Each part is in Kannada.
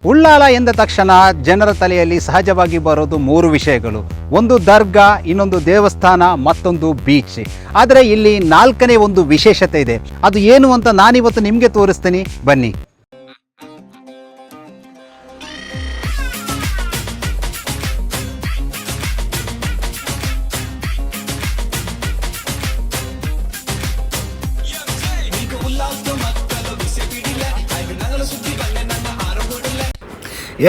ಉಳ್ಳಾಲ ಎಂದ ತಕ್ಷಣ ಜನರ ತಲೆಯಲ್ಲಿ ಸಹಜವಾಗಿ ಬರೋದು ಮೂರು ವಿಷಯಗಳು. ಒಂದು ದರ್ಗಾ, ಇನ್ನೊಂದು ದೇವಸ್ಥಾನ, ಮತ್ತೊಂದು ಬೀಚ್. ಆದರೆ ಇಲ್ಲಿ ನಾಲ್ಕನೇ ಒಂದು ವಿಶೇಷತೆ ಇದೆ. ಅದು ಏನು ಅಂತ ನಾನಿವತ್ತು ನಿಮಗೆ ತೋರಿಸ್ತೀನಿ, ಬನ್ನಿ.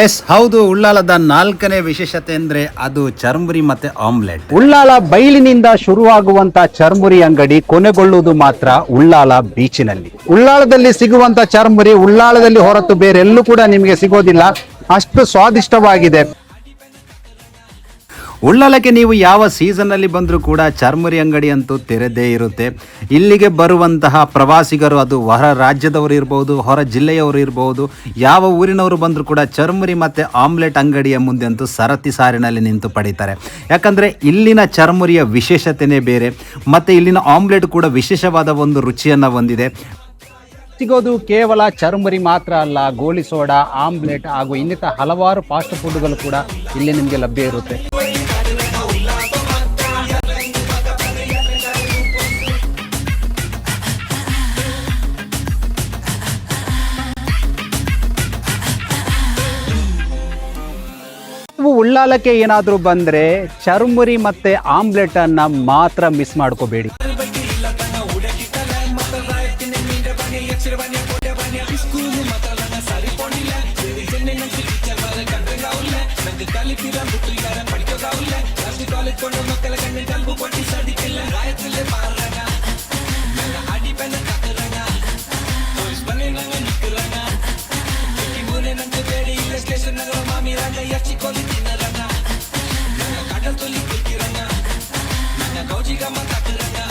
ಎಸ್, ಹೌದು. ಉಳ್ಳಾಲದ ನಾಲ್ಕನೇ ವಿಶೇಷತೆ ಅಂದ್ರೆ ಅದು ಚರ್ಮುರಿ ಮತ್ತೆ ಆಮ್ಲೆಟ್. ಉಳ್ಳಾಲ ಬೈಲಿನಿಂದ ಶುರುವಾಗುವಂತ ಚರ್ಮುರಿ ಅಂಗಡಿ ಕೊನೆಗೊಳ್ಳುವುದು ಮಾತ್ರ ಉಳ್ಳಾಲ ಬೀಚಿನಲ್ಲಿ. ಉಳ್ಳಾಲದಲ್ಲಿ ಸಿಗುವಂತ ಚರ್ಮುರಿ ಉಳ್ಳಾಲದಲ್ಲಿ ಹೊರತು ಬೇರೆಲ್ಲೂ ಕೂಡ ನಿಮಗೆ ಸಿಗೋದಿಲ್ಲ. ಅಷ್ಟು ಸ್ವಾದಿಷ್ಟವಾಗಿದೆ. ಉಳ್ಳಾಲಕ್ಕೆ ನೀವು ಯಾವ ಸೀಸನ್ನಲ್ಲಿ ಬಂದರೂ ಕೂಡ ಚರ್ಮುರಿ ಅಂಗಡಿ ಅಂತೂ ತೆರೆದೇ ಇರುತ್ತೆ. ಇಲ್ಲಿಗೆ ಬರುವಂತಹ ಪ್ರವಾಸಿಗರು, ಅದು ಹೊರ ರಾಜ್ಯದವರು ಇರ್ಬೋದು, ಹೊರ ಜಿಲ್ಲೆಯವರು ಇರ್ಬೋದು, ಯಾವ ಊರಿನವರು ಬಂದರೂ ಕೂಡ ಚರ್ಮುರಿ ಮತ್ತು ಆಮ್ಲೆಟ್ ಅಂಗಡಿಯ ಮುಂದೆ ಅಂತೂ ಸರತಿ ಸಾರಿನಲ್ಲಿ ನಿಂತು ಪಡೀತಾರೆ. ಯಾಕಂದರೆ ಇಲ್ಲಿನ ಚರ್ಮುರಿಯ ವಿಶೇಷತೆಯೇ ಬೇರೆ, ಮತ್ತು ಇಲ್ಲಿನ ಆಮ್ಲೆಟ್ ಕೂಡ ವಿಶೇಷವಾದ ಒಂದು ರುಚಿಯನ್ನು ಹೊಂದಿದೆ. ಸಿಗೋದು ಕೇವಲ ಚರ್ಮುರಿ ಮಾತ್ರ ಅಲ್ಲ, ಗೋಲಿ ಸೋಡಾ, ಆಮ್ಲೆಟ್ ಹಾಗೂ ಇನ್ನಿತರ ಹಲವಾರು ಫಾಸ್ಟ್ ಫುಡ್ಗಳು ಕೂಡ ಇಲ್ಲಿ ನಿಮಗೆ ಲಭ್ಯ ಇರುತ್ತೆ. ನೀವು ಉಳ್ಳಾಲಕ್ಕೆ ಏನಾದರೂ ಬಂದರೆ ಚರ್ಮುರಿ ಮತ್ತು ಆಮ್ಲೆಟನ್ನು ಮಾತ್ರ ಮಿಸ್ ಮಾಡ್ಕೋಬೇಡಿ. Kau jika mata kerana